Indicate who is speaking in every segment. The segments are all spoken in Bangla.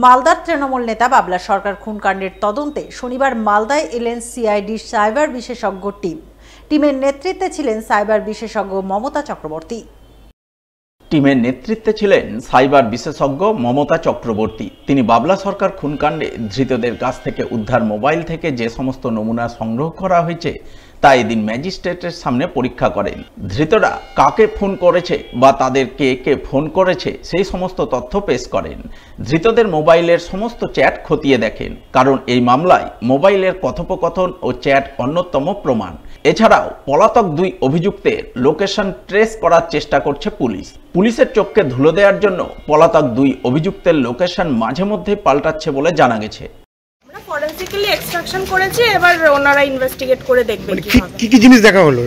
Speaker 1: মালদার তৃণমূল নেতা বাবলা সরকার খুনকাণ্ডের তদন্তে শনিবার মালদায় এলেন সিআইডির সাইবার বিশেষজ্ঞ টিমের নেতৃত্বে ছিলেন সাইবার বিশেষজ্ঞ মমতা চক্রবর্তী।
Speaker 2: টিমের নেতৃত্বে ছিলেন সাইবার বিশেষজ্ঞ মমতা চক্রবর্তী। তিনি বাবলা সরকার খুনকাণ্ডে ধৃতদের কাছ থেকে উদ্ধার মোবাইল থেকে যে সমস্ত নমুনা সংগ্রহ করা হয়েছে তা এদিন ম্যাজিস্ট্রেটের সামনে পরীক্ষা করেন। ধৃতরা কাকে ফোন করেছে বা তাদের কে ফোন করেছে সেই সমস্ত তথ্য পেশ করেন। ধৃতদের মোবাইলের সমস্ত চ্যাট খতিয়ে দেখেন, কারণ এই মামলায় মোবাইলের কথোপকথন ও চ্যাট অন্যতম প্রমাণ। এছাড়াও পলাতক দুই অভিযুক্তের লোকেশন ট্রেস করার চেষ্টা করছে পুলিশ। পুলিশের চোখকে ধুলো দেওয়ার জন্য পলাতক দুই অভিযুক্তের লোকেশন মাঝে মধ্যে পাল্টাচ্ছে বলে জানা গেছে।
Speaker 3: ফরেনসিক্যালি এক্সট্রাকশন করেছি, এবার ওনারা ইনভেস্টিগেট করে দেখবেন
Speaker 4: কি কি জিনিস দেখা হলো।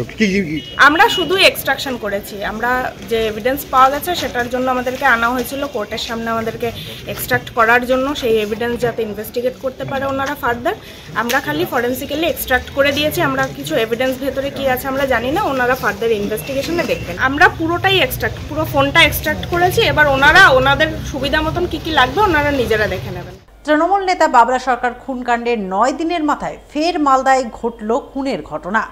Speaker 3: আমরা শুধু এক্সট্রাকশন করেছি। আমরা যে এভিডেন্স পাওয়া গেছে সেটার জন্য আমাদেরকে আনা হয়েছিল কোর্টের সামনে, আমাদেরকে এক্সট্রাক্ট করার জন্য, সেই এভিডেন্স যাতে ইনভেস্টিগেট করতে পারে ওনারা ফার্দার। আমরা খালি ফরেনসিক্যালি এক্সট্রাক্ট করে দিয়েছি। আমরা কিছু এভিডেন্স ভেতরে কি আছে আমরা জানি না, ওনারা ফার্দার ইনভেস্টিগেশনে দেখবেন। আমরা পুরোটাই এক্সট্রাক্ট, পুরো ফোনটা এক্সট্রাক্ট করেছি। এবার ওনারা ওনাদের সুবিধা মতন কি লাগবে ওনারা নিজেরা দেখে নেবেন।
Speaker 1: তৃণমূল নেতা বাবলা সরকার খুনকাণ্ডের 9 দিনের মাথায় ফের মালদায় ঘটল খুনের ঘটনা।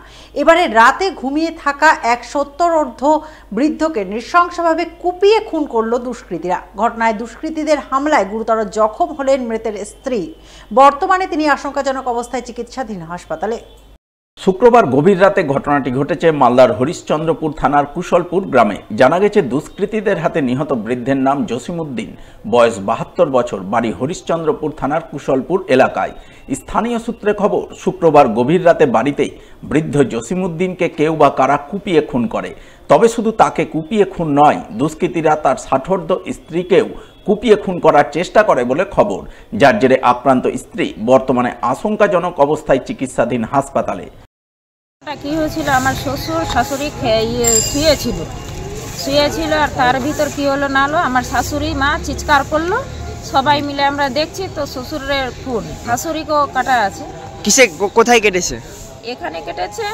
Speaker 1: এবারে রাতে ঘুমিয়ে থাকা এক 70 বৃদ্ধকে নৃশংসভাবে কুপিয়ে খুন করল দুষ্কৃতীরা। ঘটনায় দুষ্কৃতীদের হামলায় গুরুতর জখম হলেন মৃতের স্ত্রী। বর্তমানে তিনি আশঙ্কাজনক অবস্থায় চিকিৎসাধীন হাসপাতালে।
Speaker 2: শুক্রবার গভীর রাতে ঘটনাটি ঘটেছে মালদার হরিশ্চন্দ্রপুর থানার কুশলপুর গ্রামে। জানা গেছে দুষ্কৃতীদের হাতে নিহত বৃদ্ধের নাম জসিমউদ্দিন, বয়স 72 বছর, বাড়ি হরিশ্চন্দ্রপুর থানার কুশলপুর এলাকায়। স্থানীয় সূত্রে খবর, শুক্রবার গভীর রাতে বাড়িতেই বৃদ্ধ জসিমউদ্দিনকে কেউ বা কারা কুপিয়ে খুন করে। তবে শুধু তাকে কুপিয়ে খুন নয়, দুষ্কৃতীরা তার ষাটোর্ধ্ব স্ত্রীকেও কুপিয়ে খুন করার চেষ্টা করে বলে খবর, যার জেরে আক্রান্ত স্ত্রী বর্তমানে আশঙ্কাজনক অবস্থায় চিকিৎসাধীন হাসপাতালে।
Speaker 5: কি হয়েছিল, আমার শ্বশুর শাশুড়ি শুয়েছিল আর তার ভিতর কি হলো না হলো, আমার শাশুড়ি মা চিৎকার করলো, সবাই মিলে আমরা দেখছি তো শ্বশুরের খুন, শাশুড়িকেও কাটা আছে।
Speaker 4: কিসে কোথায় কেটেছে?
Speaker 5: এখানে কেটেছে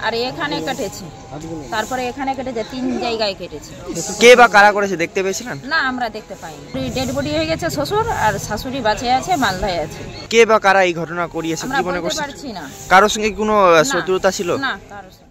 Speaker 5: আর এখানে কেটেছে, তারপরে এখানে কেটেছে, 3 জায়গায় কেটেছে।
Speaker 4: কে বা কারা করেছে দেখতে পেয়েছিলেন?
Speaker 5: না, আমরা দেখতে পাইনি। ডেড বডি হয়ে গেছে শ্বশুর, আর শাশুড়ি বাঁচে আছে, মালদায় আছে।
Speaker 4: কে বা কারা এই ঘটনা করিয়েছে কি মনে করছেন?
Speaker 5: পারছি না।
Speaker 4: কারোর সঙ্গে কোনো শত্রুতা ছিল?
Speaker 5: না, কারোর সঙ্গে।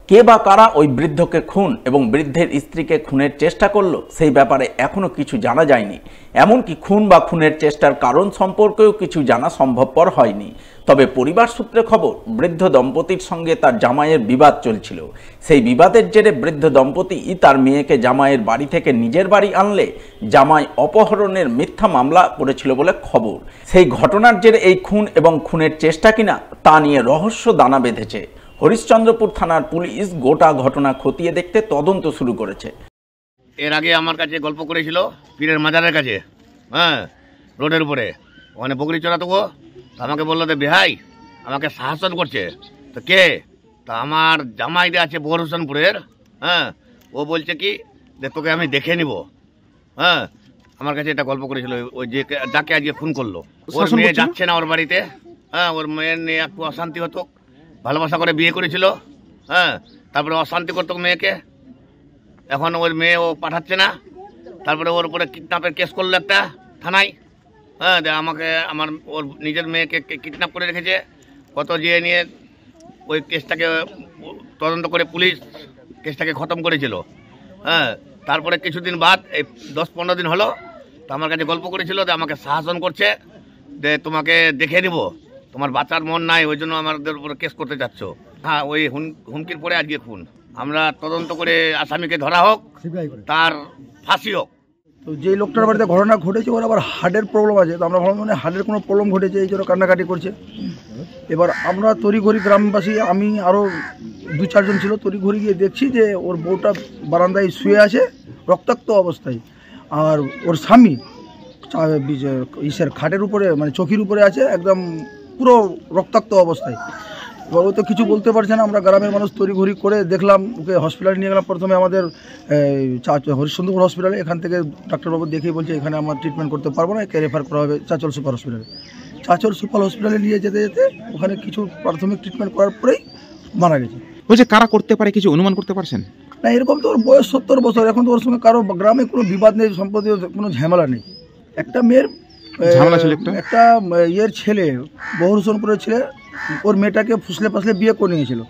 Speaker 2: কে বা কারা ওই বৃদ্ধকে খুন এবং বৃদ্ধের স্ত্রীকে খুনের চেষ্টা করলো সেই ব্যাপারে এখনো কিছু জানা যায়নি। এমনকি খুন বা খুনের চেষ্টার কারণ সম্পর্কেও কিছু জানা সম্ভবপর হয়নি। তবে পরিবার সূত্রে খবর, বৃদ্ধ দম্পতির সঙ্গে তার জামাইয়ের বিবাদ চলছিল। সেই বিবাদের জেরে বৃদ্ধ দম্পতি তার মেয়েকে জামাইয়ের বাড়ি থেকে নিজের বাড়ি আনলে জামাই অপহরণের মিথ্যা মামলা করেছিল বলে খবর। সেই ঘটনার জেরে এই খুন এবং খুনের চেষ্টা কিনা তা নিয়ে রহস্য দানা বেঁধেছে। হরিশ্চন্দ্রপুর থানার পুলিশ গোটা ঘটনা খতিয়ে দেখতে তদন্ত শুরু করেছে।
Speaker 6: এর আগে আমার কাছে গল্প করেছিল পীরের মাজারের কাছে, রোডের উপরে, ওখানে বকরি চড়াতো। আমাকে বললো যে বেহাই আমাকে শাসন করছে। তো কে? তা আমার জামাই আছে বহরুসনপুরের, ও বলছে কি যে তোকে আমি দেখে নিব। আমার কাছে এটা গল্প করেছিল, ওই যে যাকে আজকে ফোন করলো। ওর মেয়ে যাচ্ছে না ওর বাড়িতে, ওর মেয়ের নিয়ে একটু অশান্তি হতো, ভালোবাসা করে বিয়ে করেছিল, তারপরে অশান্তি করতো মেয়েকে। এখন ওর মেয়ে ও পাঠাচ্ছে না, তারপরে ওর উপরে কিডন্যাপের কেস করলো একটা থানায়। আমাকে ওর নিজের মেয়েকে কিডন্যাপ করে রেখেছে। কত যেয়ে নিয়ে ওই কেসটাকে তদন্ত করে পুলিশ কেসটাকে খতম করেছিল। তারপরে কিছুদিন বাদ, এই 10-15 দিন হলো, তো আমার কাছে গল্প করেছিল যে আমাকে শাসন করছে, যে তোমাকে দেখে নিব, তোমার বাচ্চার মন নাই, ওই জন্য আমাদের উপরে কেস করতে যাচ্ছ। ওই হুমকির পরে আজকে খুন। আমরা তদন্ত করে আসামিকে ধরা হোক, তার ফাঁসি হোক।
Speaker 7: তো যে লোকটার বাড়িতে ঘটনা ঘটেছে ওর আবার হার্টের প্রবলেম আছে, তো আমরা ভাবলাম মানে হার্টের কোনো প্রবলেম ঘটেছে, এই জন্য কান্নাকাটি করছে। এবার আমরা তড়িঘড়ি গ্রামবাসী, আমি আরও 2-4 জন ছিল, তড়িঘড়ি গিয়ে দেখছি যে ওর বউটা বারান্দায় শুয়ে আছে রক্তাক্ত অবস্থায়, আর ওর স্বামী খাটের উপরে মানে চৌকির উপরে আছে একদম পুরো রক্তাক্ত অবস্থায়। এবার ও তো কিছু বলতে পারছে না। আমরা গ্রামের মানুষ তড়িঘড়ি করে দেখলাম, ওকে হসপিটালে নিয়ে গেলাম। প্রথমে আমাদের হরিশ্চন্দ্রপুর হসপিটালে, এখান থেকে ডাক্তারবাবু দেখেই বলছে এখানে আমরা ট্রিটমেন্ট করতে পারবো না, একে রেফার করা হবে চাচল সুপার হসপিটালে। চাচল সুপার হসপিটালে নিয়ে যেতে যেতে ওখানে কিছু প্রাথমিক ট্রিটমেন্ট করার পরেই মারা গেছে।
Speaker 4: বলছে কারা করতে পারে, কিছু অনুমান করতে পারছেন?
Speaker 7: না, এরকম তো ওর বয়স 70 বছর, এখন তো ওর সঙ্গে কারো গ্রামে কোনো বিবাদ নেই, সম্পত্তি কোনো ঝামেলা নেই। একটা মেয়ের
Speaker 4: ঝামেলা ছিল
Speaker 7: একটা ইয়ের ছেলে, বহুরসনপুরের ছেলে, ওর মেয়েটাকে ফুসলে ফাসলে বিয়ে করে নিয়েছিল।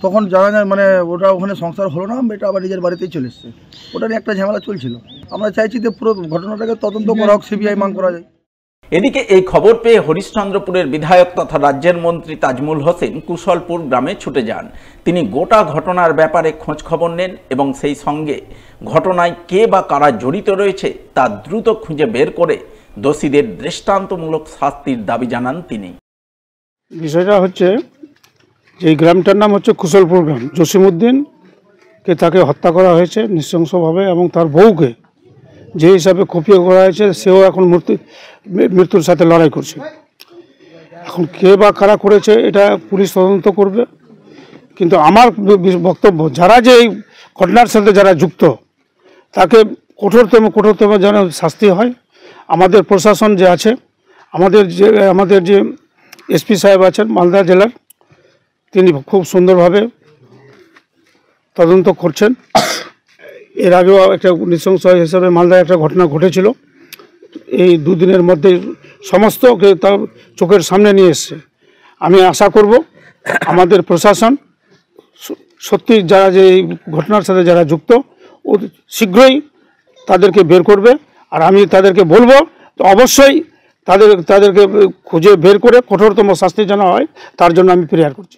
Speaker 7: তখন জানা যায় মানে ওটা ওখানে সংসার হলো না, মেয়েটা আবার নিজের বাড়িতেই চলে এসছে। ওটা নিয়ে একটা ঝামেলা চলছিল। আমরা চাইছি যে পুরো ঘটনাটাকে তদন্ত করা হোক, সিবিআই মান করা যায়।
Speaker 2: এদিকে এই খবর পেয়ে হরিশ্চন্দ্রপুরের বিধায়ক তথা রাজ্যের মন্ত্রী তাজমুল হোসেন কুশলপুর গ্রামে ছুটে যান। তিনি গোটা ঘটনার ব্যাপারে খোঁজ খবর নেন এবং সেই সঙ্গে ঘটনায় কে বা কারা জড়িত রয়েছে তা দ্রুত খুঁজে বের করে দোষীদের দৃষ্টান্তমূলক শাস্তির দাবি জানান তিনি।
Speaker 8: বিষয়টা হচ্ছে যে এই গ্রামটার নাম হচ্ছে কুশলপুর গ্রাম। জসিমউদ্দিনকে তাকে হত্যা করা হয়েছে নৃশংসভাবে এবং তার বউকে যে হিসাবে কুপিয়ে করা হয়েছে, সেও এখন মৃত্যুর সাথে লড়াই করছে। এখন কে বা কারা করেছে এটা পুলিশ তদন্ত করবে, কিন্তু আমার বক্তব্য যারা যে এই ঘটনার সাথে যারা যুক্ত তাকে কঠোরতম যেন শাস্তি হয়। আমাদের প্রশাসন যে আছে, আমাদের যে এসপি সাহেব আছেন মালদা জেলার, তিনি খুব সুন্দরভাবে তদন্ত করছেন। এর আগেও একটা নৃশংস হিসাবে মালদায় একটা ঘটনা ঘটেছিল। এই দুদিনের মধ্যে সমস্তকে তার চোখের সামনে নিয়ে এসছে। আমি আশা করব আমাদের প্রশাসন সত্যি যারা যে এই ঘটনার সাথে যারা যুক্ত ও শীঘ্রই তাদেরকে বের করবে। আর আমি তাদেরকে বলবো অবশ্যই তাদেরকে খুঁজে বের করে কঠোরতম শাস্তি যেন হয়, তার জন্য আমি প্রেয়ার করছি।